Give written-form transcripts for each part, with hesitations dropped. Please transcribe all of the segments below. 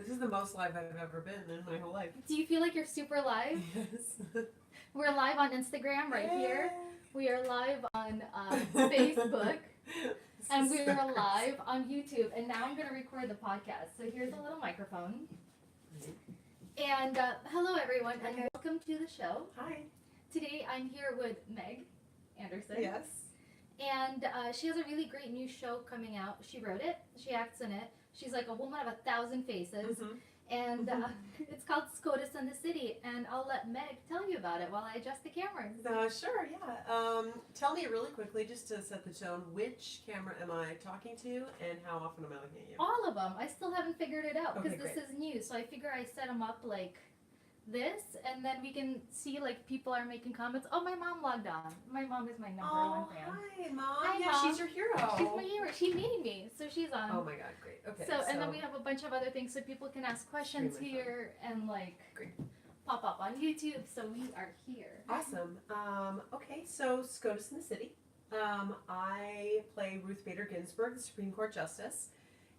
This is the most live I've ever been in my whole life. Do you feel like you're super live? Yes. We're live on Instagram right here. We are live on Facebook. And we are live on YouTube. And now I'm going to record the podcast. So here's a little microphone. And hello, everyone, and welcome to the show. Hi. Today I'm here with Meg Anderson. Yes. And she has a really great new show coming out. She wrote it. She acts in it. She's like a woman of 1,000 faces. Mm-hmm. And it's called Scotus in the City. And I'll let Meg tell you about it while I adjust the cameras. Sure, yeah. Tell me really quickly, just to set the tone, which camera am I talking to and how often am I looking at you? All of them. I still haven't figured it out because Okay, this is new. So I figure I set them up like this, and then we can see like people are making comments. Oh, my mom logged on. My mom is my number one fan. Hi, Mom. Hi, yeah, Mom. she's your hero. She's my hero. She made me, so she's on. Oh my God, great. Okay. So and then we have a bunch of other things, so people can ask questions Extremely here and like Great. pop up on YouTube. So we are here. Awesome. Okay, so Scotus in the City. I play Ruth Bader Ginsburg, the Supreme Court Justice.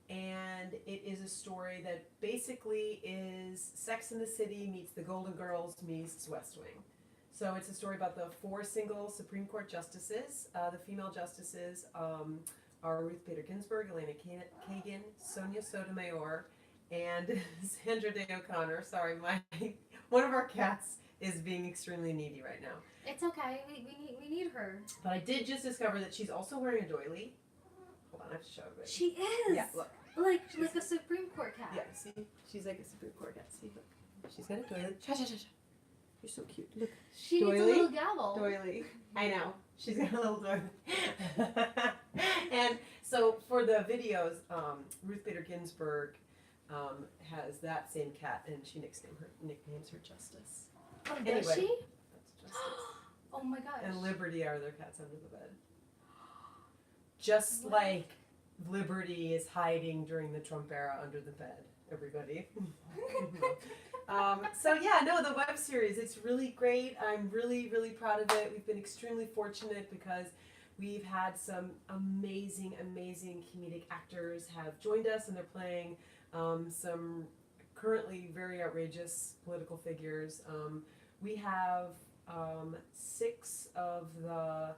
And it is a story that basically is Sex in the City meets The Golden Girls meets West Wing. So it's a story about the 4 single Supreme Court justices. The female justices are Ruth Bader Ginsburg, Elena Kagan, Sonia Sotomayor, and Sandra Day O'Connor. Sorry, one of our cats is being extremely needy right now. It's okay. We need her. But I did just discover that she's also wearing a doily. Hold on, I have to show everybody. She is. Yeah, look. Like a Supreme Court cat. Yeah, see? She's like a Supreme Court cat. See, look. She's got a doily. Sha, sha, sha, sha. You're so cute. Look. She needs a Doily? little gavel. Doily. I know. She's got a little doily. And so for the videos, Ruth Bader Ginsburg has that same cat, and she nicknames her Justice. Oh, Anyway, does she? That's Justice. Oh my gosh. And Liberty are their cats under the bed. Just What? like Liberty is hiding during the Trump era under the bed, everybody. So yeah, no, the web series, it's really great. I'm really, really proud of it. We've been extremely fortunate because we've had some amazing, amazing comedic actors have joined us, and they're playing some currently very outrageous political figures. We have 6 of the,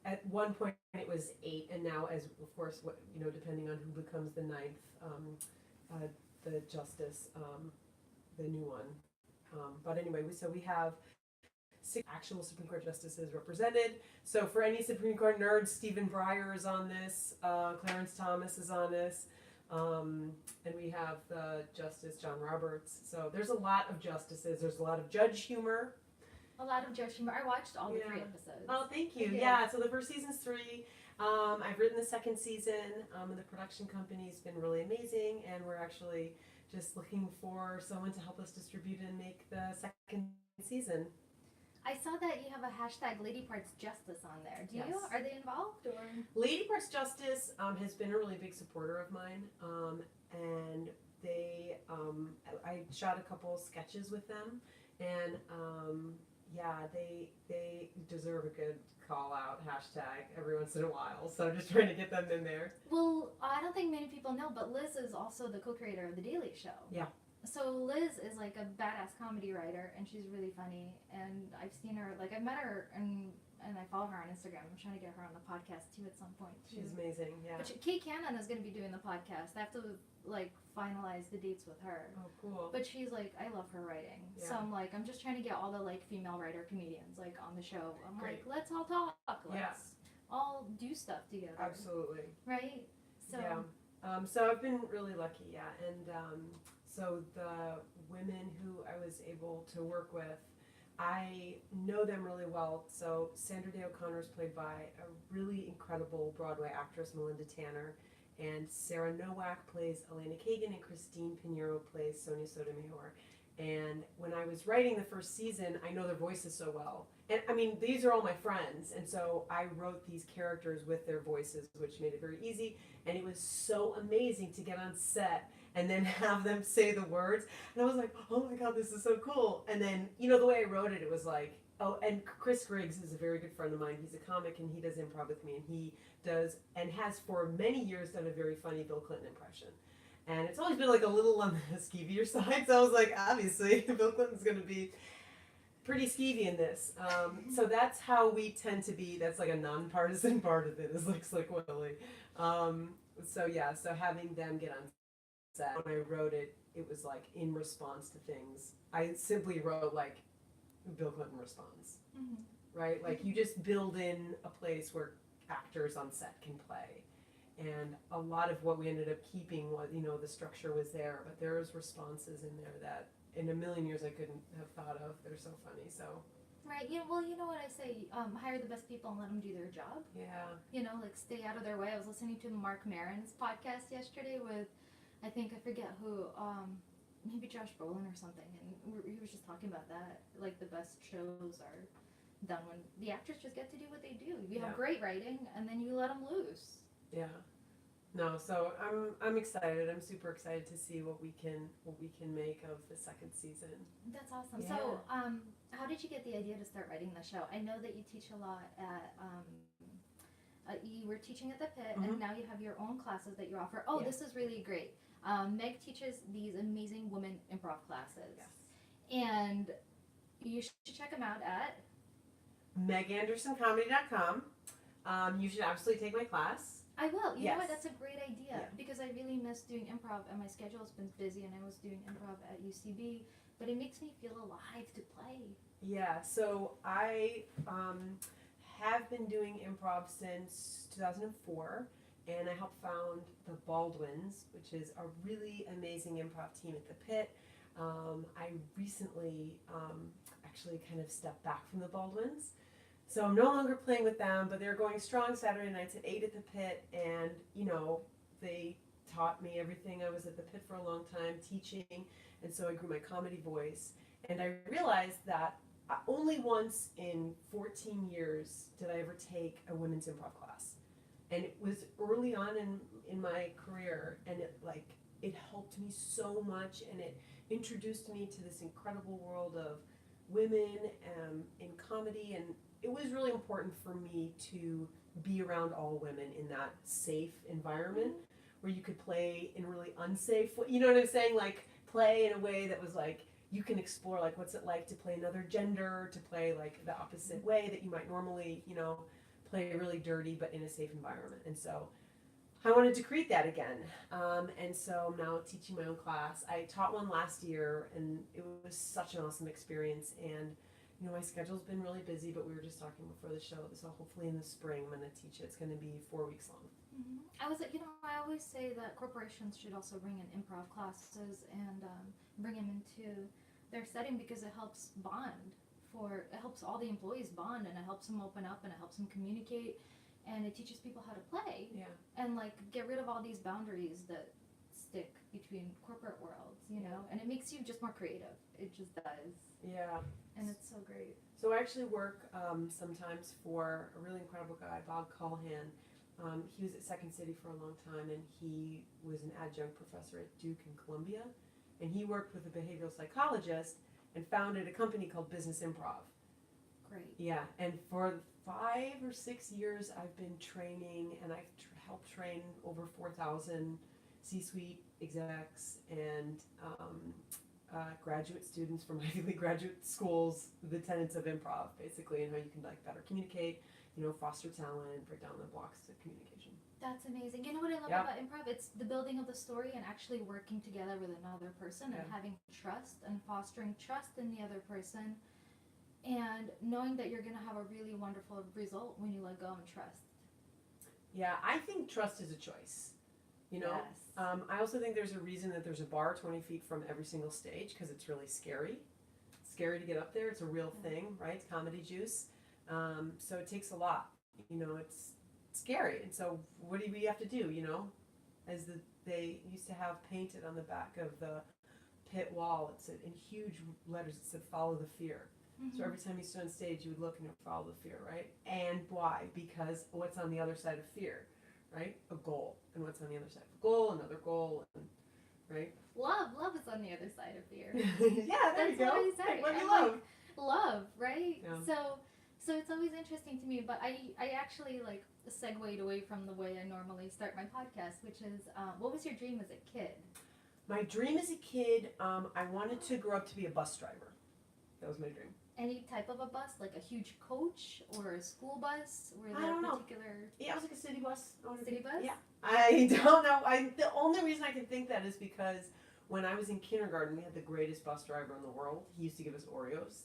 at one point it was 8, and now, as of course, depending on who becomes the 9th, the justice, the new one. But anyway, we have 6 actual Supreme Court justices represented. So for any Supreme Court nerds, Stephen Breyer is on this, Clarence Thomas is on this, and we have the Justice John Roberts. So there's a lot of justices. There's a lot of judge humor. A lot of Joe humor. I watched all the 3 episodes. Oh, thank you. Yeah. Yeah, so the first season's 3. I've written the second season, and the production company's been really amazing, and we're actually just looking for someone to help us distribute and make the second season. I saw that you have a hashtag Lady Parts Justice on there. Do you? Yes. Are they involved or? Lady Parts Justice has been a really big supporter of mine, and they, I shot a couple sketches with them, and they deserve a good call out hashtag every once in a while. So I'm just trying to get them in there. Well, I don't think many people know, but Liz is also the co-creator of The Daily Show. Yeah. So Liz is like a badass comedy writer, and she's really funny. And I've seen her, like I met her, and I follow her on Instagram. I'm trying to get her on the podcast too at some point. Too. She's amazing. Yeah. But Kate Cannon is going to be doing the podcast. I have to like finalize the dates with her. Oh, cool. But she's like, I love her writing. Yeah. So I'm like, I'm just trying to get all the like female writer comedians like on the show. I'm Great. like, let's all talk. Let's all do stuff together. Absolutely. Right? So Yeah. So I've been really lucky, yeah. And so the women who I was able to work with, I know them really well. So Sandra Day O'Connor is played by a really incredible Broadway actress, Melinda Tanner. And Sarah Nowak plays Elena Kagan, and Christine Pinheiro plays Sonia Sotomayor. And when I was writing the first season, I know their voices so well. And I mean, these are all my friends. And so I wrote these characters with their voices, which made it very easy. And it was so amazing to get on set and then have them say the words. And I was like, oh my God, this is so cool. And then, the way I wrote it, it was like, oh, and Chris Griggs is a very good friend of mine. He's a comic, and he does improv with me. And he does, and has for many years done a very funny Bill Clinton impression. And it's always been like a little on the skeevier side. So I was like, obviously, Bill Clinton's going to be pretty skeevy in this. So that's how we tend to be. That's like a nonpartisan part of it, is like Slick Willie. So having them get on set, when I wrote it, it was like in response to things. I simply wrote like Bill Clinton responds, right? Like you just build in a place where actors on set can play. And a lot of what we ended up keeping was, the structure was there, but there was responses in there that in a million years I couldn't have thought of. They're so funny, so. Right. Yeah. Well, you know what I say? Hire the best people and let them do their job. Yeah. Like stay out of their way. I was listening to Mark Maron's podcast yesterday with, I forget who, maybe Josh Brolin or something, and he was just talking about that. Like the best shows are done when the actors just get to do what they do. You have great writing, and then you let them loose. Yeah. No, so I'm excited. I'm super excited to see what we can make of the second season. That's awesome. Yeah. So, how did you get the idea to start writing the show? I know that you teach a lot at you were teaching at the Pit, and now you have your own classes that you offer. Oh, this is really great. Meg teaches these amazing women improv classes. Yes. And you should check them out at megandersoncomedy.com. You should absolutely take my class. I will. You know what? Yes. That's a great idea because I really miss doing improv, and my schedule has been busy, and I was doing improv at UCB, but it makes me feel alive to play. Yeah, so I have been doing improv since 2004, and I helped found the Baldwins, which is a really amazing improv team at the Pit. I recently actually kind of stepped back from the Baldwins. So I'm no longer playing with them, but they're going strong Saturday nights at 8 at the Pit, and, they taught me everything. I was at the Pit for a long time teaching, and so I grew my comedy voice. And I realized that only once in 14 years did I ever take a women's improv class. And it was early on in my career, and it helped me so much, and it introduced me to this incredible world of women in comedy, and it was really important for me to be around all women in that safe environment where you could play in really unsafe, you know what I'm saying? Like play in a way that was like, you can explore like what's it like to play another gender, to play like the opposite way that you might normally, play really dirty but in a safe environment. And so I wanted to create that again. And so I'm now teaching my own class. I taught one last year, and it was such an awesome experience. And my schedule's been really busy, but we were just talking before the show, so hopefully in the spring I'm going to teach it. It's going to be 4 weeks long. I always say that corporations should also bring in improv classes and bring them into their setting because it helps it helps all the employees bond, and it helps them open up, and it helps them communicate, and it teaches people how to play. Yeah. And get rid of all these boundaries that stick between corporate worlds, and it makes you just more creative. It just does. Yeah. And it's so great. So I actually work sometimes for a really incredible guy, Bob Callahan. He was at Second City for a long time, and he was an adjunct professor at Duke and Columbia. And he worked with a behavioral psychologist and founded a company called Business Improv. Great. Yeah, and for 5 or 6 years I've been training, and I've helped train over 4,000 C-suite execs and graduate students from Ivy League graduate schools, the tenets of improv, basically, and how you can better communicate, foster talent, break down the blocks to communication. That's amazing. You know what I love about improv? It's the building of the story and actually working together with another person and having trust and fostering trust in the other person and knowing that you're going to have a really wonderful result when you let go and trust. Yeah, I think trust is a choice. Yes. I also think there's a reason that there's a bar 20 feet from every single stage, because it's really scary. It's scary to get up there. It's a real thing, right? It's comedy juice. So it takes a lot. It's scary. And so what do we have to do, they used to have painted on the back of the Pit wall, it said in huge letters, it said follow the fear. So every time you stood on stage, you would look and it would follow the fear, right? And why? Because what's on the other side of fear? Right? A goal. And what's on the other side of a goal? Another goal. And, right? Love is on the other side of fear. Yeah, there you go. That's what I say. What do you love? Love, right? Yeah. So it's always interesting to me, but I actually segued away from the way I normally start my podcast, which is, what was your dream as a kid? My dream as a kid, I wanted to grow up to be a bus driver. That was my dream. Any type of a bus, like a huge coach or a school bus? Were I there don't know. particular Yeah, it was like a city bus. city bus? Yeah. I don't know. The only reason I can think that is because when I was in kindergarten, we had the greatest bus driver in the world. He used to give us Oreos.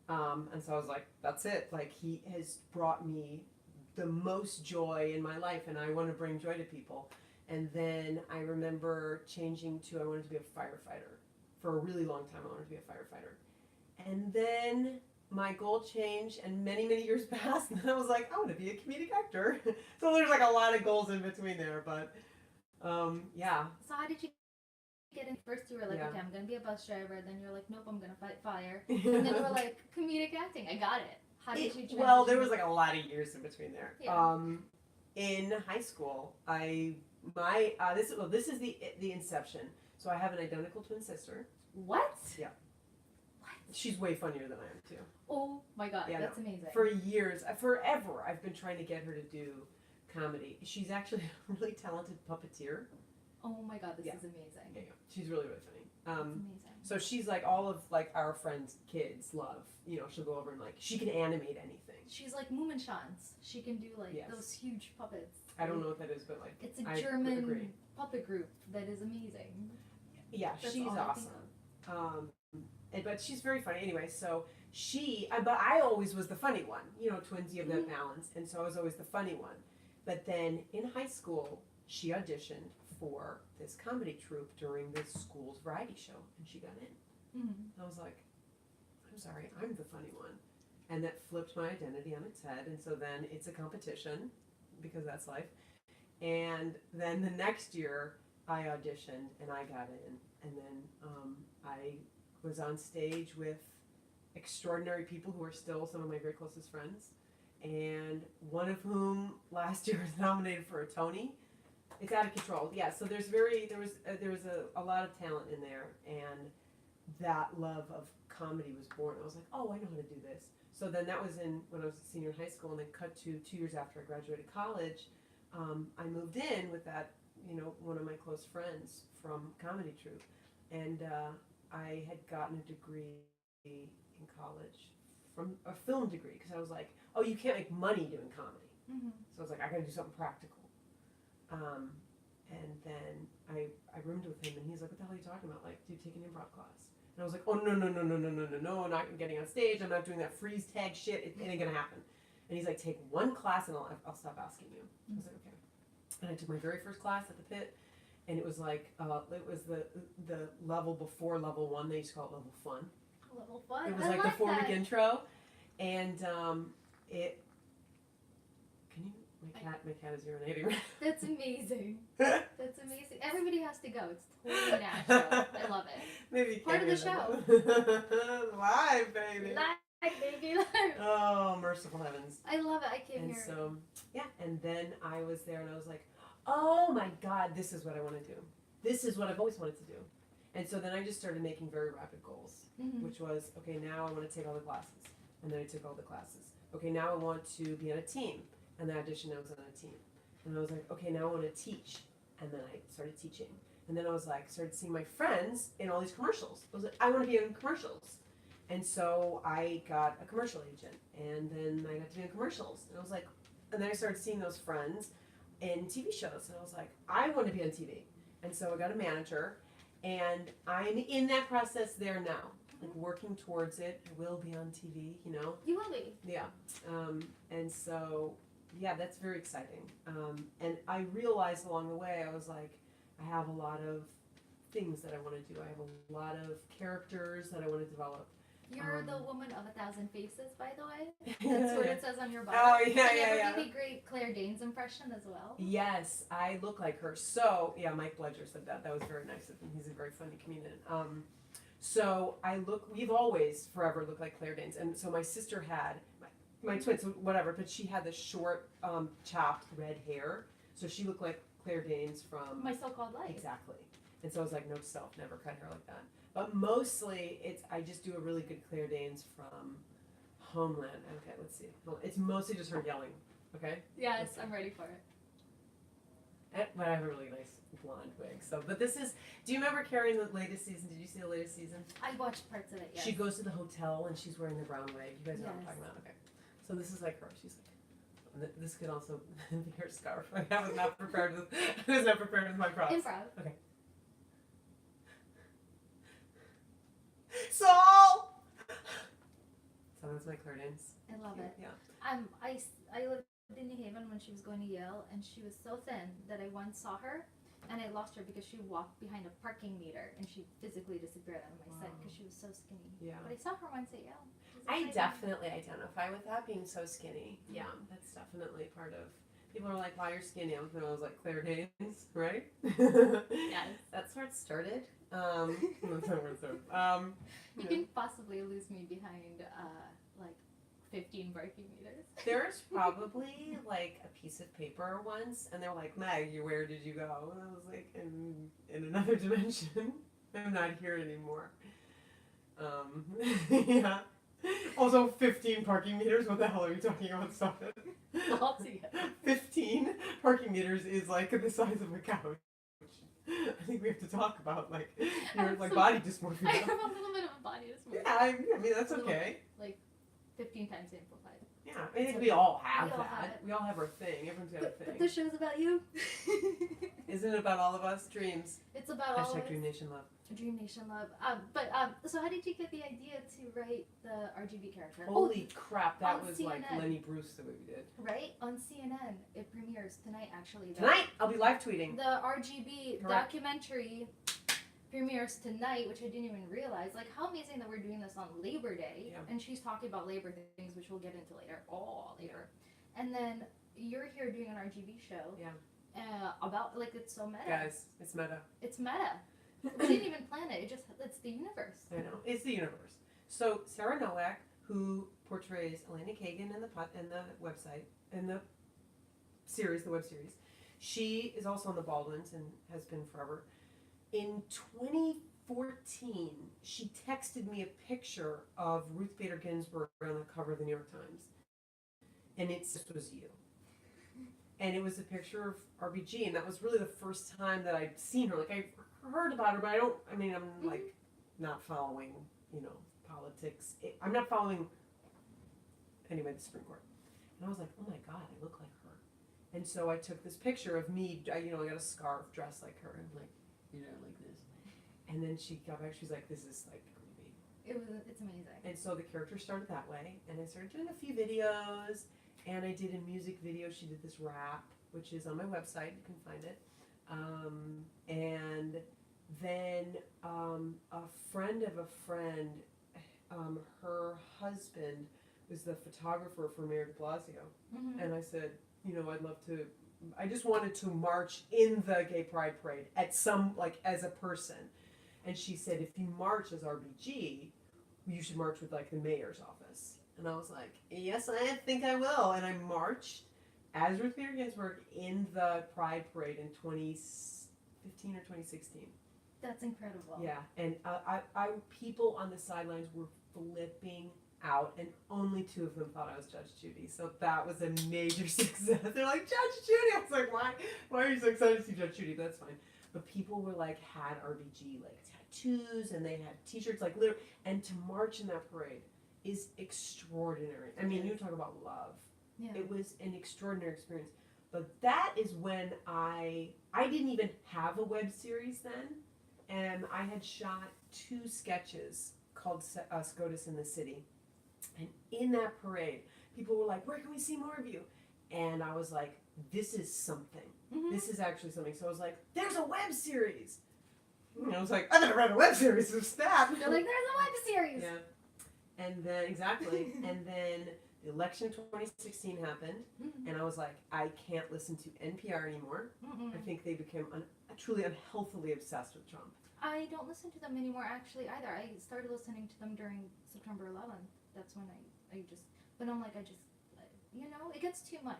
And so I was like, that's it. Like, he has brought me the most joy in my life, and I want to bring joy to people. And then I remember changing to I wanted to be a firefighter. For a really long time, I wanted to be a firefighter. And then my goal changed, and many, many years passed, and then I was like, I want to be a comedic actor. So there's like a lot of goals in between there, but yeah. So how did you get in? First you were like, Yeah. okay, I'm gonna be a bus driver. Then you're like, nope, I'm gonna fight fire. And then you were like, comedic acting. I got it. How did you transition? Well, there was like a lot of years in between there. Yeah. In high school, this is the inception. So I have an identical twin sister. What? Yeah. What? She's way funnier than I am too. Oh my god, Yeah, that's amazing. For years, forever, I've been trying to get her to do comedy. She's actually a really talented puppeteer. Oh my god, this Yeah. is amazing. Yeah, she's really, really funny. That's amazing. So she's like all of like our friends' kids love. You know, she'll go over and like she can animate anything. She's like Moominshans. She can do like Yes. those huge puppets. I don't know what that is, but like It's a I German agree. puppet group that is amazing. Yeah, That's she's all I think awesome. But she's very funny anyway. So but I always was the funny one. You know, twins, you have that balance, and so I was always the funny one. But then in high school, she auditioned for this comedy troupe during this school's variety show, and she got in. Mm-hmm. I was like, I'm sorry, I'm the funny one. And that flipped my identity on its head. And so then it's a competition because that's life. And then the next year I auditioned and I got in. And then I was on stage with extraordinary people who are still some of my very closest friends. And one of whom last year was nominated for a Tony. It's out of control. Yeah, so there was a lot of talent in there, and that love of comedy was born. I was like, oh, I know how to do this. So then that was when I was a senior in high school, and then cut to 2 years after I graduated college, I moved in with that, one of my close friends from comedy troupe, and I had gotten a degree in college from a film degree because I was like, oh, you can't make money doing comedy. Mm-hmm. So I was like, I got to do something practical. And then I roomed with him, and he's like, what the hell are you talking about? Like, dude, take an improv class. And I was like, oh, no, I'm not getting on stage. I'm not doing that freeze tag shit. It ain't going to happen. And he's like, take one class, and I'll stop asking you. I was like, okay. And I took my very first class at the Pit, and it was like, it was the level before level 1. They used to call it level fun. Level fun. It was I like the 4-week that. intro, and my cat is urinating. That's amazing. That's amazing. Everybody has to go. It's totally natural. I love it. Maybe Part of the show. Live, baby. Live, baby, live. Oh, merciful heavens. I love it. I came And here. so, yeah, and then I was there, and I was like, oh my God, this is what I want to do. This is what I've always wanted to do. And so then I just started making very rapid goals, Mm-hmm. which was, okay, now I want to take all the classes. And then I took all the classes. Okay, now I want to be on a team. And then I auditioned, I was on a team. And I was like, okay, now I want to teach. And then I started teaching. And then I was like, started seeing my friends in all these commercials. I was like, I want to be in commercials. And so I got a commercial agent. And then I got to be in commercials. And I was like, and then I started seeing those friends in TV shows. And I was like, I want to be on TV. And so I got a manager. And I'm in that process there now. Like working towards it. I will be on TV, You will be. Yeah. And so, yeah, that's very exciting. And I realized along the way, I was like, I have a lot of things that I want to do. I have a lot of characters that I want to develop. You're the woman of 1,000 faces, by the way. That's what it says on your bio. Oh, yeah, And yeah, you have yeah. a really great Claire Danes impression as well. Yes, I look like her. So, yeah, Mike Bledger said that. That was very nice of him. He's a very funny comedian. So we've always forever looked like Claire Danes. And so my sister had, my twin, so whatever, but she had this short, chopped red hair. So she looked like Claire Danes from My So-Called Life. Exactly. And so I was like, note to self, never cut hair like that. But mostly, I just do a really good Claire Danes from Homeland. Okay, let's see. Well, it's mostly just her yelling. Okay? Yes, I'm ready for it. But I have a really nice blonde wig. So, but this is. Do you remember Carrie in the latest season? Did you see the latest season? I watched parts of it. Yes. She goes to the hotel and she's wearing the brown wig. You guys know what I'm Yes. talking about, okay? So this is like her. She's like, this could also be her scarf. I was not prepared with. I was not prepared with my props. Improv. Okay. Saul. So that's my Claire dance. I love it. Yeah. I lived in New Haven when she was going to Yale, and she was so thin that I once saw her, and I lost her because she walked behind a parking meter, and she physically disappeared out of my sight because she was so skinny. Yeah. But I saw her once at Yale. I definitely identify with that, being so skinny. Yeah, that's definitely part of. People are like, "Why you're skinny?" I was like, "Claire Danes, right?" Yes. That's where it started. That's not where it started. You can possibly lose me behind like 15 parking meters. There's probably like a piece of paper once, and they're like, "Meg, where did you go?" And I was like, "In another dimension. I'm not here anymore." Yeah. Also, 15 parking meters. What the hell are you talking about? Stop it. Altogether. 15 parking meters is like the size of a couch. I think we have to talk about like your like body dysmorphia. I have a little bit of a body dysmorphia. Yeah, I mean that's okay. Like 15 times amplified. Yeah, I think we all have We all that. have it. We all have our thing. Everyone's got a But thing. the show's about you. Isn't it about all of us? Dreams. It's about all of Hashtag us. Dream Nation Love. Dream Nation Love. So how did you get the idea to write the RGB character? Holy crap, that on was like CNN. Lenny Bruce the way we did. Right? On CNN. It premieres tonight, actually. Tonight, I'll be live tweeting. The RGB Correct. documentary premieres tonight, which I didn't even realize. Like, how amazing that we're doing this on Labor Day. Yeah. And she's talking about labor things, which we'll get into later. Oh, labor. And then you're here doing an RGB show. Yeah. About, like, it's so meta. Guys, it's meta. It's meta. We didn't even plan it. It's the universe. I know. It's the universe. So Sarah Nowak, who portrays Elena Kagan in the website, in the series, the web series, she is also on the Baldwins and has been forever. In 2014, she texted me a picture of Ruth Bader Ginsburg on the cover of the New York Times. And this was you. And it was a picture of RBG, and that was really the first time that I'd seen her. Like, I heard about her, but I'm like not following, politics. I'm not following, anyway, the Supreme Court. And I was like, oh my God, I look like her. And so I took this picture of me, I got a scarf dressed like her, and like this. And then she got back, she's like, this is like creepy. It's amazing. And so the character started that way, and I started doing a few videos, and I did a music video. She did this rap, which is on my website, you can find it. And then a friend of a friend, her husband was the photographer for Mayor de Blasio. Mm-hmm. And I said, I'd love to, I just wanted to march in the Gay Pride Parade at as a person. And she said, if you march as RBG, you should march with like the mayor's office. And I was like, yes, I think I will. And I marched as Ruth Bader Ginsburg in the Pride Parade in 2015 or 2016. That's incredible. Yeah, and I people on the sidelines were flipping out, and only 2 of them thought I was Judge Judy. So that was a major success. They're like, Judge Judy. I was like, why are you so excited to see Judge Judy? That's fine. But people were like, had RBG like tattoos, and they had T-shirts, like literally, and to march in that parade is extraordinary. I mean, you talk about love. Yeah. It was an extraordinary experience. But that is when I didn't even have a web series then, and I had shot 2 sketches called Scotus in the City. And in that parade, people were like, where can we see more of you? And I was like, this is something. Mm-hmm. This is actually something. So I was like, there's a web series. And I was like, I've never read a web series, so stop. They're like, there's a web series. Yeah. And then, exactly. And then the election of 2016 happened. Mm-hmm. And I was like, I can't listen to NPR anymore. Mm-mm. I think they became truly unhealthily obsessed with Trump. I don't listen to them anymore, actually, either. I started listening to them during September 11th. That's when I just, but I'm like, it gets too much.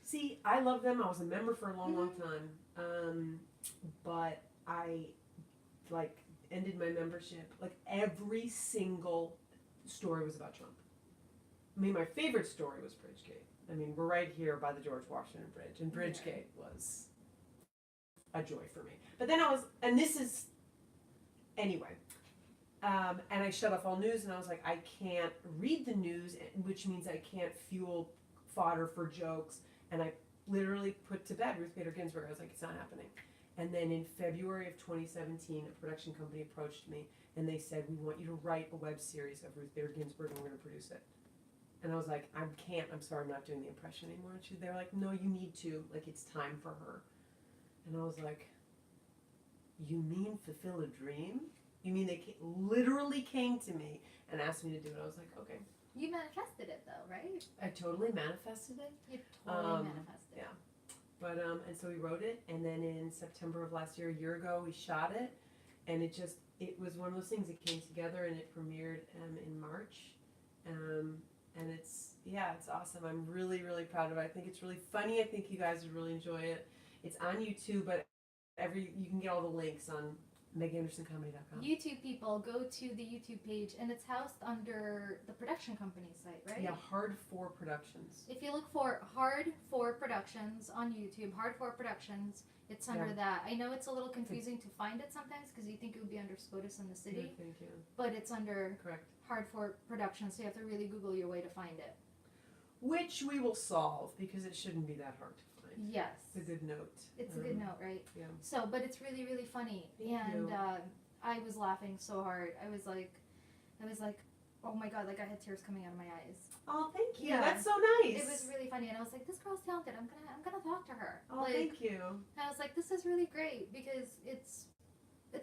See, I love them. I was a member for a long, long time. But I, ended my membership. Like, every single story was about Trump. I mean, my favorite story was Bridgegate. I mean, we're right here by the George Washington Bridge, and Bridgegate was a joy for me. But then and this is, anyway, and I shut off all news, and I was like, I can't read the news, which means I can't fuel fodder for jokes, and I literally put to bed Ruth Bader Ginsburg. I was like, it's not happening. And then in February of 2017, a production company approached me, and they said, we want you to write a web series of Ruth Bader Ginsburg, and we're going to produce it. And I was like, I can't, I'm sorry, I'm not doing the impression anymore. And they were like, no, you need to, like, it's time for her. And I was like, you mean fulfill a dream? You mean they literally came to me and asked me to do it? I was like, okay. You manifested it though, right? I totally manifested it. You totally manifested it. Yeah. But, and so we wrote it, and then in September of last year, a year ago, we shot it, and it was one of those things that came together, and it premiered in March. And it's awesome. I'm really, really proud of it. I think it's really funny. I think you guys would really enjoy it. It's on YouTube, but you can get all the links on meganandersoncomedy.com. YouTube people, go to the YouTube page, and it's housed under the production company site, right? Yeah, Hard 4 Productions. If you look for Hard 4 Productions on YouTube, Hard 4 Productions, it's under that. I know it's a little confusing to find it sometimes because you think it would be under Scotus in the city. Yeah, thank you. But it's under Correct. Hard 4 Productions, so you have to really Google your way to find it. Which we will solve because it shouldn't be that hard to find. Yes. It's a good note. It's a good note, right? Yeah. So, but it's really, really funny. Thank you. I was laughing so hard. I was like, oh my God, like I had tears coming out of my eyes. Oh, thank you. Yeah. That's so nice. It was really funny, and I was like, this girl's talented. I'm gonna talk to her. Oh, like, thank you. And I was like, this is really great because it's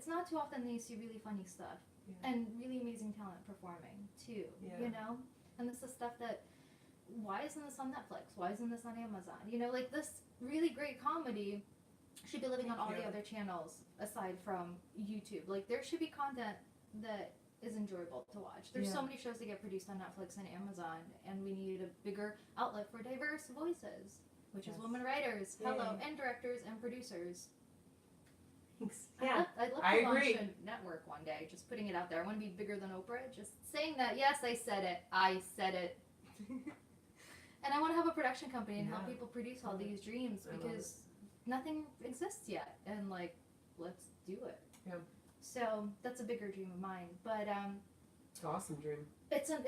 not too often that you see really funny stuff and really amazing talent performing too. Yeah. You know, and this is stuff that. Why isn't this on Netflix? Why isn't this on Amazon? You know, like this really great comedy should be living on all the other channels aside from YouTube. Like there should be content that is enjoyable to watch. There's so many shows that get produced on Netflix and Amazon, and we need a bigger outlet for diverse voices, which is women writers, and directors and producers. Thanks. Yeah, I'd love to launch a network one day, just putting it out there. I want to be bigger than Oprah, just saying that, yes, I said it. And I want to have a production company and help people produce all these dreams because nothing exists yet. And like, let's do it. Yeah. So that's a bigger dream of mine. But it's an awesome dream. It's an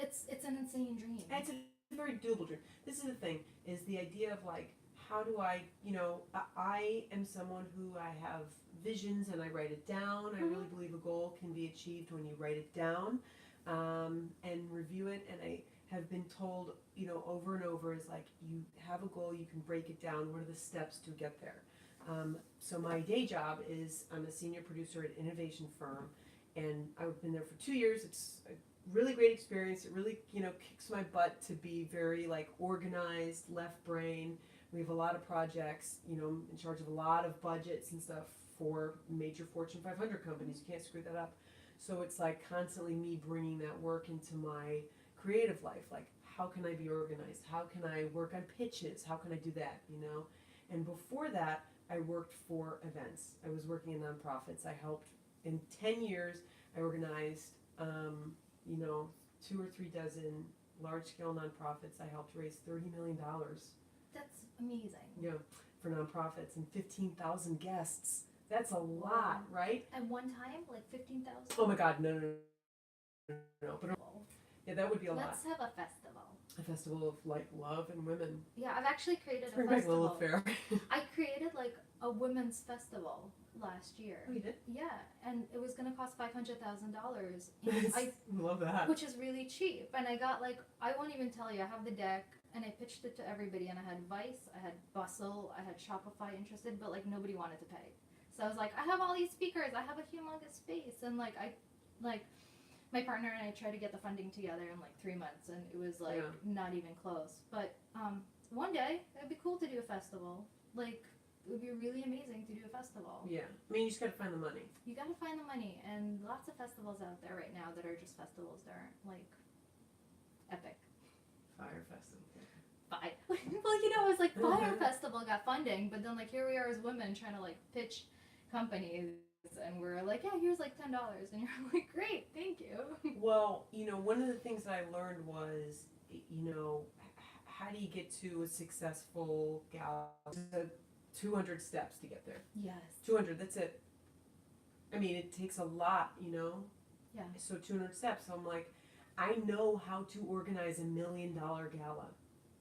insane dream. And it's a very doable dream. This is the thing, is the idea of like, how do I, I am someone who I have visions and I write it down. I really believe a goal can be achieved when you write it down and review it. And I have been told, over and over is like, you have a goal, you can break it down. What are the steps to get there? So my day job is I'm a senior producer at an innovation firm, and I've been there for 2 years. It's a really great experience. It really, kicks my butt to be very like organized, left brain. We have a lot of projects, in charge of a lot of budgets and stuff for major Fortune 500 companies. You can't screw that up. So it's like constantly me bringing that work into my creative life. Like, how can I be organized? How can I work on pitches? How can I do that, And before that, I worked for events. I was working in nonprofits. I helped, in 10 years, I organized, 2 or 3 dozen large-scale nonprofits. I helped raise $30 million. That's amazing. Yeah, for nonprofits and 15,000 guests. That's a lot, right? At one time, like 15,000? Oh my God, no. But yeah, that would be a lot. Let's have a festival. A festival of like love and women. Yeah, I've actually created a Bring festival. back Lilith Fair. I created like a women's festival last year. Oh, you did? Yeah, and it was gonna cost $500,000. I love that. Which is really cheap. And I got like, I won't even tell you. I have the deck, and I pitched it to everybody. And I had Vice, I had Bustle, I had Shopify interested, but like nobody wanted to pay. So I was like, I have all these speakers. I have a humongous space, and my partner and I tried to get the funding together in like 3 months, and it was like not even close. But one day it'd be cool to do a festival. Like, it would be really amazing to do a festival. Yeah, I mean, you just gotta find the money. You gotta find the money, and lots of festivals out there right now that are just festivals that aren't like epic. Fire Festival. Well, it was like Fire Festival got funding, but then like here we are as women trying to like pitch companies. And we're like, yeah, here's like $10, and you're like, great, thank you. Well, one of the things that I learned was, how do you get to a successful gala? 200 steps to get there. Yes. 200, that's it. I mean, it takes a lot, you know? Yeah. So 200 steps. So I'm like, I know how to organize $1 million gala.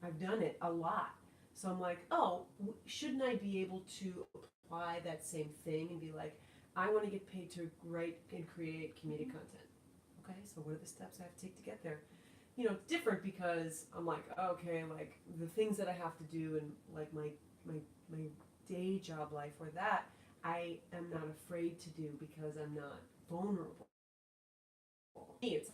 I've done it a lot. So I'm like, oh, shouldn't I be able to apply that same thing and be like, I want to get paid to write and create comedic content. Okay, so what are the steps I have to take to get there? You know, different because I'm like, okay, like the things that I have to do and like my day job life or that I am not afraid to do because I'm not vulnerable. It's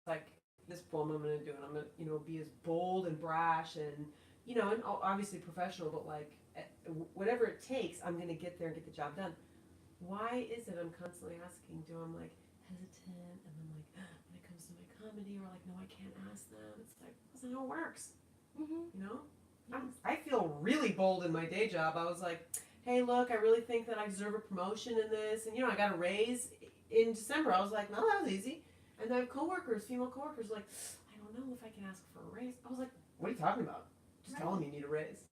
like this poem I'm going to do, and I'm going to, you know, be as bold and brash and, you know, and obviously professional, but like whatever it takes, I'm going to get there and get the job done. Why is it I'm constantly asking, I'm like hesitant, and then like when it comes to my comedy, or like, no, I can't ask them. It's like, that's not how it works. You know? Yes. I feel really bold in my day job. I was like, hey, look, I really think that I deserve a promotion in this. And, you know, I got a raise in December. I was like, no, that was easy. And I have coworkers, female coworkers, like, I don't know if I can ask for a raise. I was like, what are you talking about? Just tell them you need a raise.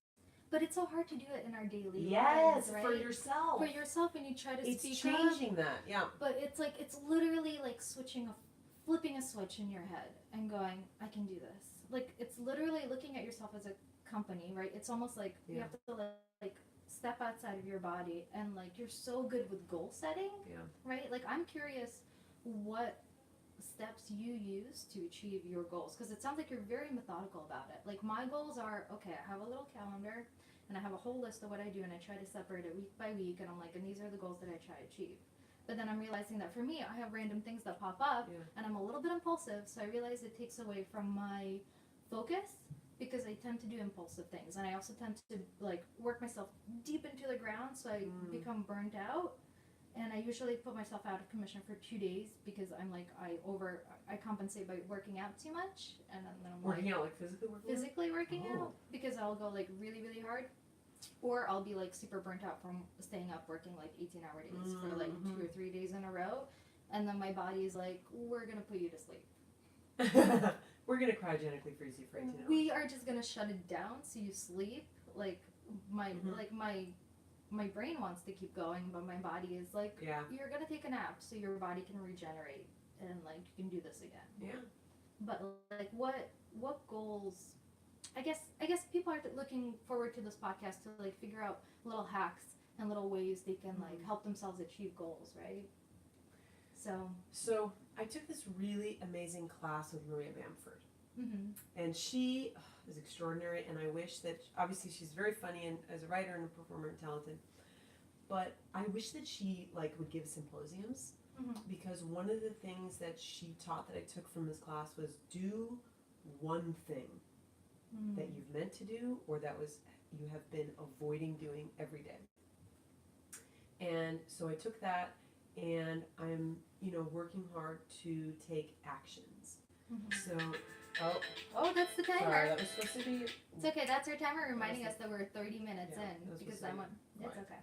But it's so hard to do it in our daily lives, right? for yourself. For yourself, when you try to It's speak changing up. that, yeah. But it's like, it's literally like flipping a switch in your head and going, I can do this. Like, it's literally looking at yourself as a company, right? It's almost like you have to like step outside of your body, and like you're so good with goal setting, right? Like, I'm curious what steps you use to achieve your goals, because it sounds like you're very methodical about it. Like, my goals are, okay, I have a little calendar and I have a whole list of what I do, and I try to separate it week by week, and I'm like, and these are the goals that I try to achieve. But then I'm realizing that for me, I have random things that pop up, and I'm a little bit impulsive, so I realize it takes away from my focus, because I tend to do impulsive things, and I also tend to like work myself deep into the ground, so I become burnt out, and I usually put myself out of commission for 2 days, because I'm like, I compensate by working out too much, and then I'm working out, like physically working out, because I'll go like really, really hard, or I'll be like super burnt out from staying up working like 18-hour days for like 2 or 3 days in a row, and then my body's like, we're gonna put you to sleep. We're gonna cryogenically freeze you for 18 hours. We are just gonna shut it down so you sleep. Like my brain wants to keep going, but my body is like, you're gonna take a nap so your body can regenerate, and like you can do this again. Yeah. But like, what goals? I guess people are looking forward to this podcast to like figure out little hacks and little ways they can like help themselves achieve goals, right? So I took this really amazing class with Maria Bamford, and she is extraordinary, and I wish that, obviously she's very funny and as a writer and a performer and talented, but I wish that she like would give symposiums, because one of the things that she taught that I took from this class was do one thing that you've meant to do, or that was you have been avoiding doing every day. And so I took that, and I'm, you know, working hard to take actions. So, that's the timer. Sorry, that was supposed to be. It's okay. That's our timer reminding us that we're 30 minutes in, because I'm on. It's Right. okay.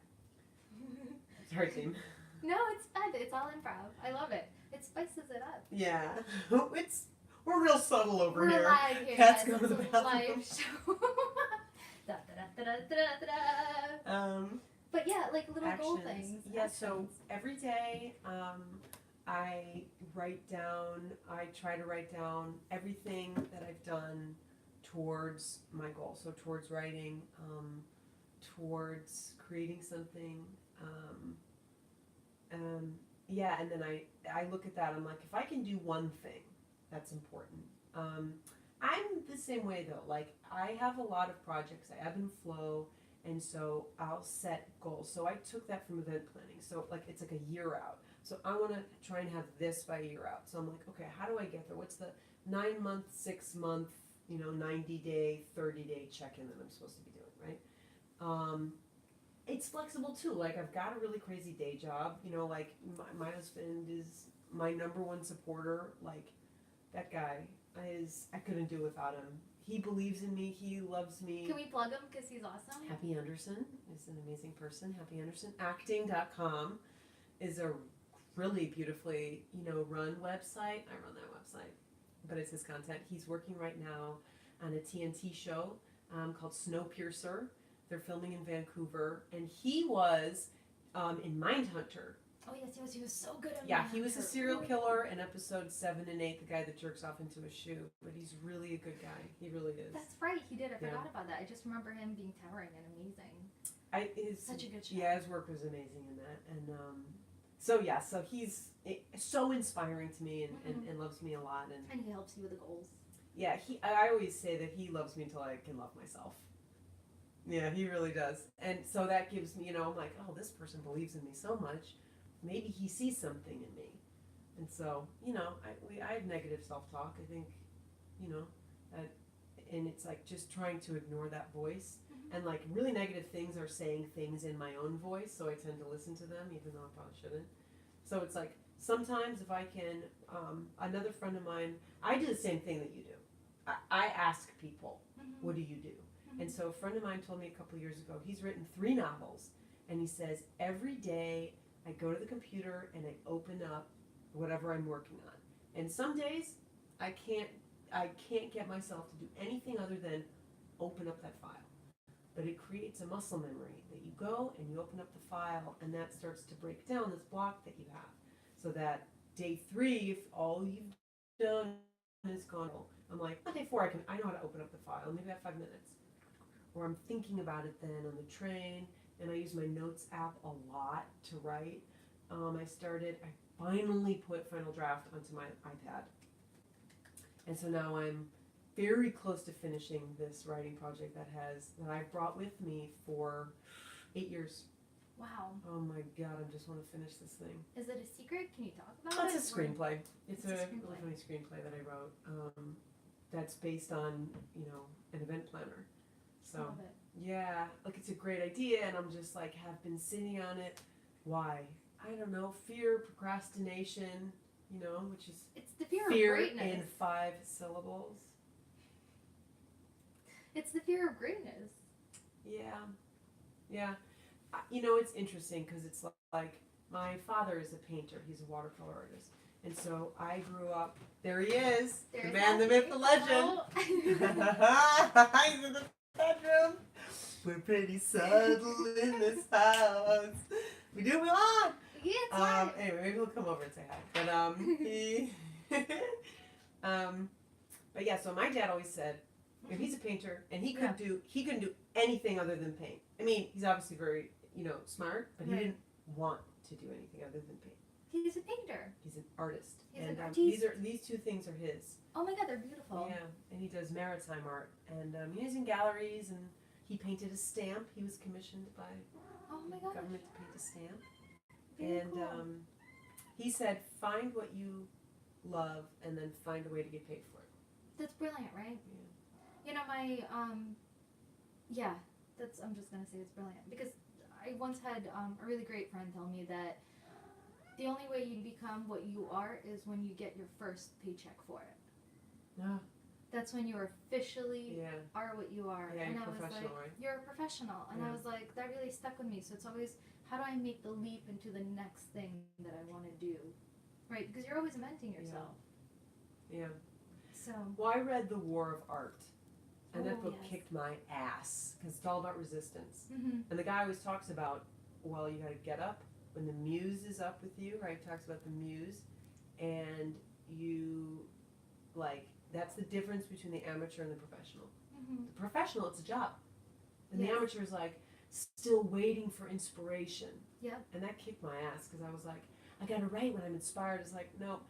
Sorry, team. No, it's fun. It's all improv. I love it. It spices it up. Yeah, we're real subtle over here. We're live here. Cats Yes, go to the it's a live bathroom. show. Da, da, da, da, da, da, da. But yeah, like little Actions. goal things. Yeah, Actions. so every day I try to write down everything that I've done towards my goal. So towards writing, towards creating something. And then I look at that, I'm like, if I can do one thing, that's important. I'm the same way though, like I have a lot of projects, I ebb and flow, and so I'll set goals. So I took that from event planning. So like it's like a year out. So I want to try and have this by a year out. So I'm like, okay, how do I get there? What's the 9 month, 6 month, 90 day, 30 day check-in that I'm supposed to be doing, right? It's flexible too. Like I've got a really crazy day job. Like my husband is my number one supporter. Like that guy I couldn't do without him. He believes in me. He loves me. Can we plug him because he's awesome? Happy Anderson is an amazing person. Happy Anderson. Acting.com is a really beautifully, run website. I run that website, but it's his content. He's working right now on a TNT show called Snowpiercer. They're filming in Vancouver, and he was in Mindhunter. Oh yes, he was so good at Yeah, he was a Mindhunter. serial killer in episode 7 and 8, the guy that jerks off into a shoe. But he's really a good guy. He really is. That's right, he did. I Yeah. forgot about that. I just remember him being towering and amazing. Such a good show. Yeah, his work was amazing in that. And so he's so inspiring to me and loves me a lot. And he helps you with the goals. Yeah, I always say that he loves me until I can love myself. Yeah, he really does. And so that gives me, I'm like, oh, this person believes in me so much. Maybe he sees something in me. And so, I have negative self-talk. I think, and it's like just trying to ignore that voice. And like really negative things are saying things in my own voice, so I tend to listen to them, even though I probably shouldn't. So it's like sometimes if I can, another friend of mine, I do the same thing that you do. I ask people, what do you do? And so a friend of mine told me a couple of years ago, he's written 3 novels, and he says, every day I go to the computer and I open up whatever I'm working on. And some days I can't get myself to do anything other than open up that file. But it creates a muscle memory that you go and you open up the file, and that starts to break down this block that you have. So that day 3, if all you've done is gone, I'm like, on day 4 I know how to open up the file. Maybe I have 5 minutes. Or I'm thinking about it then on the train, and I use my notes app a lot to write. I finally put Final Draft onto my iPad. And so now I'm very close to finishing this writing project that I've brought with me for 8 years. Wow. Oh my God, I just want to finish this thing. Is it a secret? Can you talk about it? It's a screenplay. It's a screenplay. really funny screenplay that I wrote. That's based on, an event planner. So Love it. yeah, like it's a great idea, and I'm just like have been sitting on it. Why? I don't know. Fear, procrastination. Which is It's the fear fear of greatness. in 5 syllables. It's the fear of greatness. Yeah. It's interesting because it's like my father is a painter. He's a watercolor artist. And so I grew up, there he is, There's the man, the that. myth, the legend. Oh. He's in the bedroom. We're pretty subtle in this house. We do what we want. Yeah, it's fine. Anyway, maybe he'll come over and say hi. But but yeah, so my dad always said, if he's a painter and he couldn't do anything other than paint. I mean, he's obviously very, smart, but he didn't want to do anything other than paint. He's a painter. He's an artist. He's and an artiste. these 2 things are his. Oh my God, they're beautiful. Yeah, and he does maritime art, and he's in galleries, and he painted a stamp. He was commissioned by Oh my the God. government to paint a stamp. Very And cool. he said, find what you love, and then find a way to get paid for it. That's brilliant, right? Yeah. I'm just gonna say it's brilliant because I once had a really great friend tell me that the only way you become what you are is when you get your first paycheck for it. No. That's when you officially Yeah. are what you are. Yeah, and you're I was professional, like, right? you're a professional. And I Yeah. was like, that really stuck with me. So it's always, how do I make the leap into the next thing that I want to do? Right? Because you're always inventing yourself. Yeah. So. Well, I read The War of Art, and that Oh, book yes. kicked my ass because it's all about resistance. Mm-hmm. And the guy always talks about, well, you got to get up when the muse is up with you, right? Talks about the muse, and you, that's the difference between the amateur and the professional. Mm-hmm. The professional, it's a job, and Yes. the amateur is still waiting for inspiration. Yep. And that kicked my ass because I was like, I got to write when I'm inspired. It's like, no,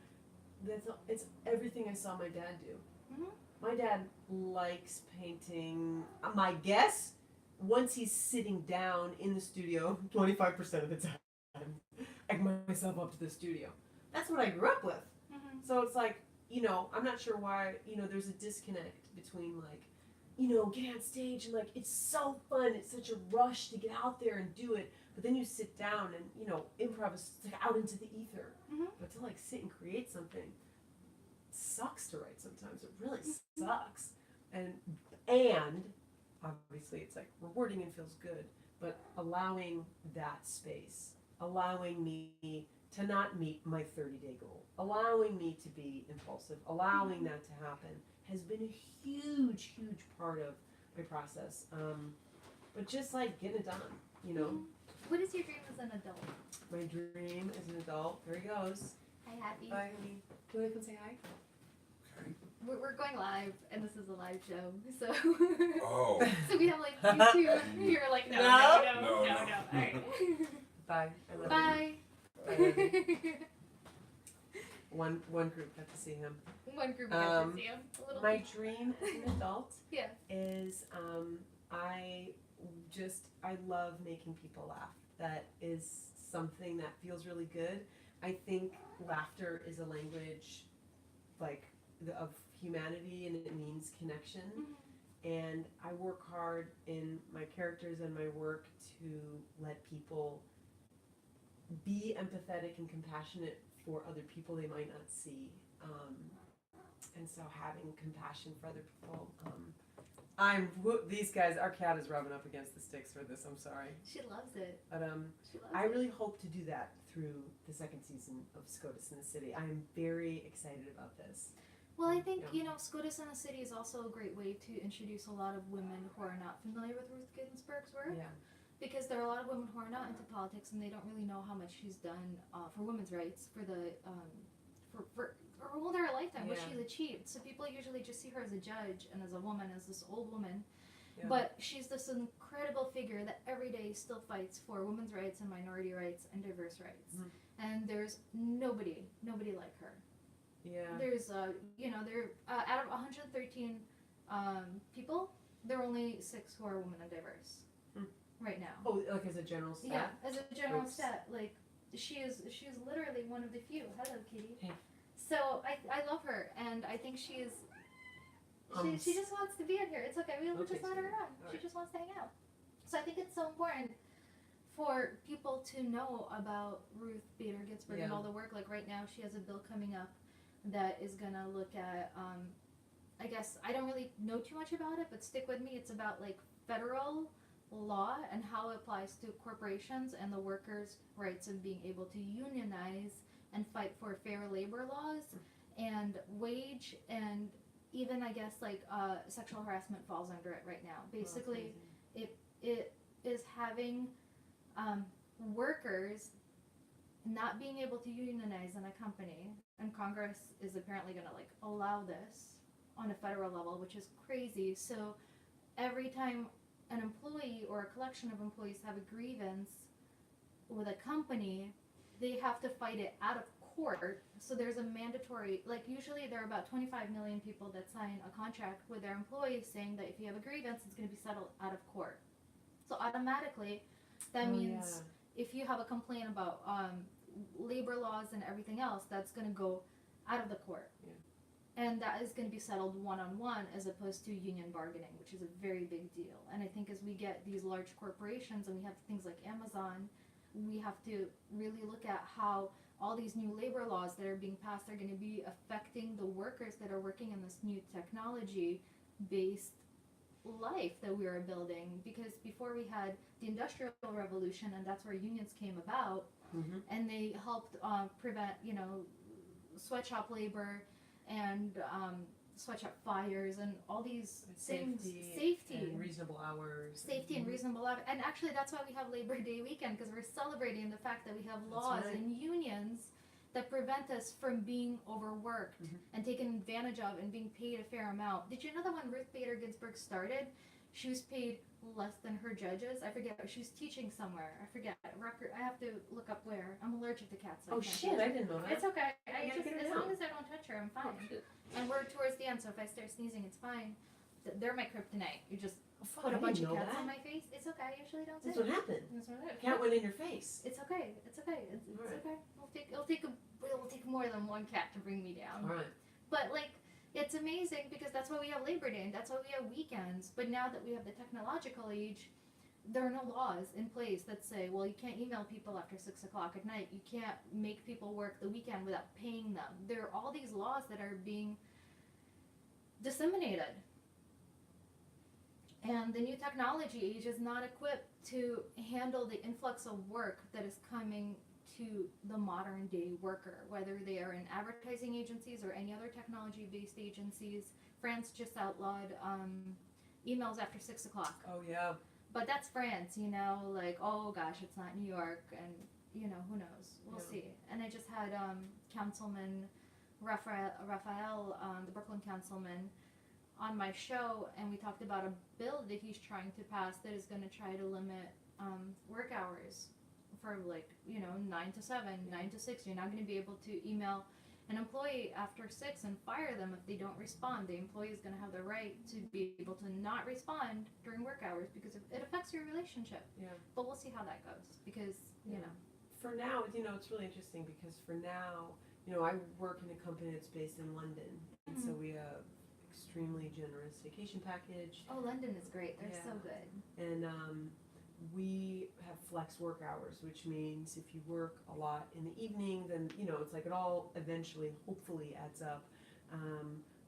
it's everything I saw my dad do. Mm-hmm. My dad likes painting. My guess, once he's sitting down in the studio, 25% of the time, I can make myself up to the studio. That's what I grew up with. Mm-hmm. So it's like, I'm not sure why, there's a disconnect between getting on stage and it's so fun. It's such a rush to get out there and do it. But then you sit down and, improv is out into the ether. Mm-hmm. But to sit and create something, sucks to write sometimes. It really sucks. And obviously it's rewarding and feels good, but allowing that space, allowing me to not meet my 30-day goal, allowing me to be impulsive, allowing that to happen has been a huge, huge part of my process. But just like getting it done, you know. What is your dream as an adult? My dream as an adult, there he goes. Hi, Happy. Bye, honey. Do you want to come say hi? We're going live, and this is a live show, so. Oh. So we have like YouTube. You're like, no. No. All right. Bye. I love Bye. you. Bye, honey. One group got to see him. One group got to see him. A little My bit. dream as an adult Yeah. is I love making people laugh. That is something that feels really good. I think laughter is a language of humanity, and it means connection. And I work hard in my characters and my work to let people be empathetic and compassionate for other people they might not see. And so having compassion for other people. These guys, our cat is rubbing up against the sticks for this, I'm sorry. She loves it. But She loves I it. really hope to do that through the second season of Scotus in the City. I am very excited about this. Well, I think, Yeah. Scotus in the City is also a great way to introduce a lot of women who are not familiar with Ruth Ginsburg's work. Yeah. Because there are a lot of women who are not into politics, and they don't really know how much she's done for women's rights, for the for her whole entire lifetime, what Yeah. she's achieved. So people usually just see her as a judge and as a woman, as this old woman. Yeah. But she's this incredible figure that every day still fights for women's rights and minority rights and diverse rights. Mhm. And there's nobody like her. Yeah. There's, there out of 113 people, there are only 6 who are women and diverse right now. Oh, like as a general stat? Yeah, as a general Oops. stat, like she's literally one of the few. Hello, Kitty. Hey. So I love her, and I think she just wants to be in here. It's okay. We'll Okay, just let her sweetie. run. All She right. just wants to hang out. So I think it's so important for people to know about Ruth Bader Ginsburg and Yeah. all the work. Like right now, she has a bill coming up that is gonna look at. I guess I don't really know too much about it, but stick with me. It's about like federal law and how it applies to corporations and the workers' rights of being able to unionize and fight for fair labor laws and wage, and even I guess like sexual harassment falls under it right now. Basically, it is having workers not being able to unionize in a company, and Congress is apparently going to like allow this on a federal level, which is crazy. So every time an employee or a collection of employees have a grievance with a company, they have to fight it out of court. So there's a mandatory, like usually there are about 25 million people that sign a contract with their employees saying that if you have a grievance, it's going to be settled out of court. So automatically, that means if you have a complaint about labor laws and everything else, that's going to go out of the court. Yeah. And that is going to be settled one-on-one as opposed to union bargaining, which is a very big deal. And I think as we get these large corporations and we have things like Amazon, we have to really look at how all these new labor laws that are being passed are going to be affecting the workers that are working in this new technology-based life that we are building. Because before we had the Industrial Revolution, and that's where unions came about, and they helped prevent, sweatshop labor and sweatshop fires and all these things. Safety and reasonable hours. Safety and reasonable hours. And actually, that's why we have Labor Day weekend, because we're celebrating the fact that we have laws right. and unions that prevent us from being overworked and taken advantage of and being paid a fair amount. Did you know that when Ruth Bader Ginsburg started, she was paid less than her judges? I forget. She was teaching somewhere. I forget. I have to look up where. I'm allergic to cats. So Oh I can't shit, touch I her. didn't know that. It's okay. You gotta get it As out. long as I don't touch her, I'm Oh, fine. shit. And we're towards the end, so if I start sneezing, it's fine. They're my kryptonite. You just Oh, fuck, put I a bunch didn't of know cats that. on my face. It's okay. I usually don't say That's what it. happened. That's what it is. Cat went in your face. It's okay. It's okay. It's Alright. okay. It'll take more than one cat to bring me down. All right. But like, it's amazing because that's why we have Labor Day and that's why we have weekends. But now that we have the technological age, there are no laws in place that say, well, you can't email people after 6 o'clock at night. You can't make people work the weekend without paying them. There are all these laws that are being disseminated. And the new technology age is not equipped to handle the influx of work that is coming to the modern day worker, whether they are in advertising agencies or any other technology based agencies. France just outlawed emails after 6 o'clock. Oh yeah. But that's France, you know, like, oh gosh, it's not New York, and, you know, who knows? We'll see. And I just had Councilman Raphael, the Brooklyn councilman, on my show, and we talked about a bill that he's trying to pass that is going to try to limit work hours for, like, you know, 9 to 7, 9 to 6. You're not going to be able to email an employee after 6 and fire them if they don't respond. The employee is going to have the right to be able to not respond during work hours because it affects your relationship. Yeah. But we'll see how that goes because, you know. For now, you know, it's really interesting because for now, you know, I work in a company that's based in London, and so we have extremely generous vacation package. Oh, London is great. They're so good. And we have flex work hours, which means if you work a lot in the evening, then, you know, it's like it all eventually, hopefully, adds up.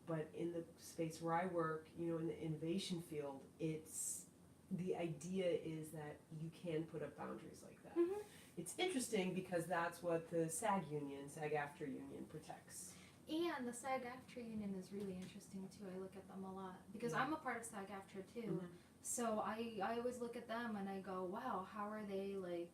But in the space where I work, you know, in the innovation field, the idea is that you can put up boundaries like that. It's interesting because that's what the SAG-AFTRA union protects. And the SAG-AFTRA union is really interesting too. I look at them a lot because I'm a part of SAG-AFTRA too. So I always look at them and I go, wow, how are they, like,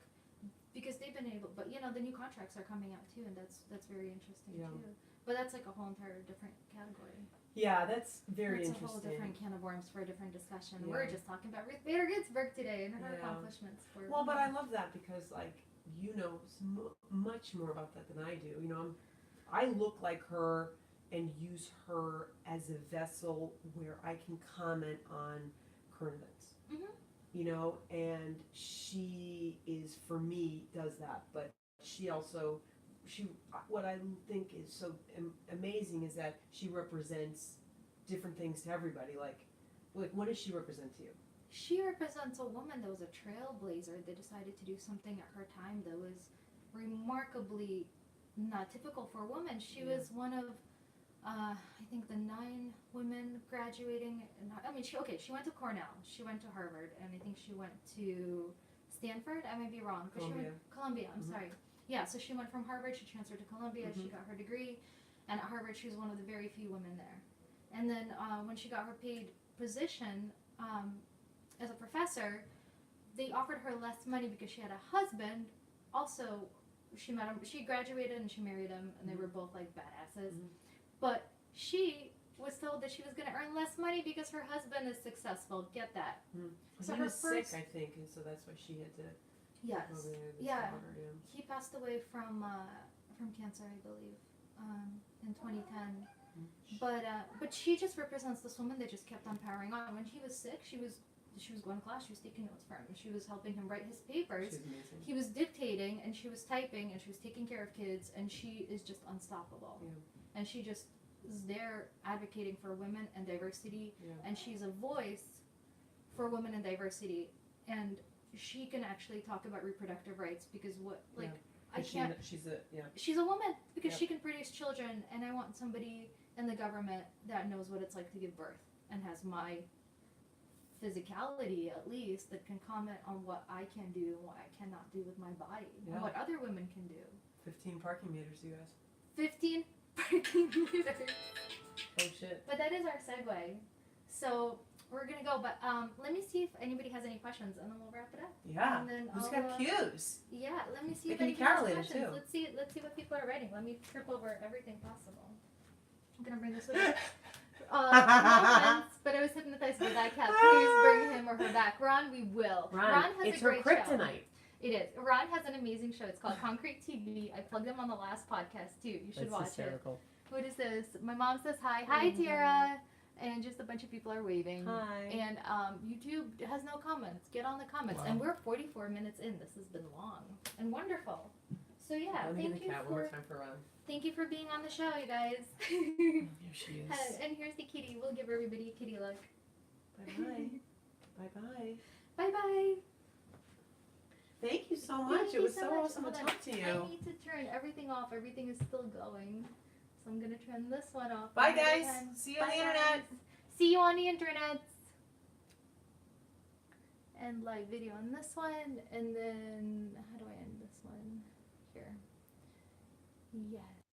because they've been able, but you know, the new contracts are coming out too, and that's very interesting too. But that's like a whole entire different category. Yeah, that's very that's interesting. That's a whole different can of worms for a different discussion. We're just talking about Ruth Bader Ginsburg today and her accomplishments. Well, but I love that because, like, you know much more about that than I do. You know, I look like her and use her as a vessel where I can comment on current events. You know, and she is, for me, does that. But she also, what I think is so amazing is that she represents different things to everybody. Like what does she represent to you? She represents a woman that was a trailblazer that decided to do something at her time that was remarkably not typical for a woman. She was one of, I think, the 9 women graduating. I mean, she went to Cornell, she went to Harvard, and I think she went to Stanford. I may be wrong. Columbia. I'm sorry. Yeah, so she went from Harvard, she transferred to Columbia, she got her degree, and at Harvard she was one of the very few women there. And then when she got her paid position as a professor, they offered her less money because she had a husband. Also, she met him, she graduated and she married him, and they were both like badasses. But she was told that she was going to earn less money because her husband is successful. Get that? So he was sick, I think, and so that's why she had to. Yes. Over there Yeah. He passed away from cancer, I believe, in 2010. But she just represents this woman that just kept on powering on. When he was sick, she was going to class. She was taking notes for him. She was helping him write his papers. She's amazing. He was dictating, and she was typing, and she was taking care of kids, and she is just unstoppable. And she just is there advocating for women and diversity, and she's a voice for women and diversity, and she can actually talk about reproductive rights because I can't. She's a woman because she can produce children, and I want somebody in the government that knows what it's like to give birth and has my physicality, at least, that can comment on what I can do and what I cannot do with my body and what other women can do. 15 parking meters, you guys. 15 parking meters. Oh shit. But that is our segue. So we're gonna go, but let me see if anybody has any questions, and then we'll wrap it up. Yeah. And then who's got cues? Yeah. Let me see It if can be anybody has Carolina, questions. too. Let's see what people are writing. Let me trip over everything possible. I'm gonna bring this with me. No offense, but I was hypnotized by that cat. Please bring him or her back. Ron, we will. Ron has it's a great her kryptonite. show. It is. Ron has an amazing show. It's called Concrete TV. I plugged him on the last podcast too. You should watch hysterical. it. What is this? My mom says hi. Hi, Tiara. And just a bunch of people are waving. Hi. And YouTube has no comments. Get on the comments. Wow. And we're 44 minutes in. This has been long and wonderful. So yeah, Let me get the cat one more time for Ron. Thank you for being on the show, you guys. Here she is. And here's the kitty. We'll give everybody a kitty look. Bye-bye. Bye-bye. Bye-bye. Thank you so much. It was so awesome to talk to you. I need to turn everything off. Everything is still going. So I'm going to turn this one off. Bye, guys. See you on the internet. See you on the internet. And live video on this one. And then, how do I end this one? Yes.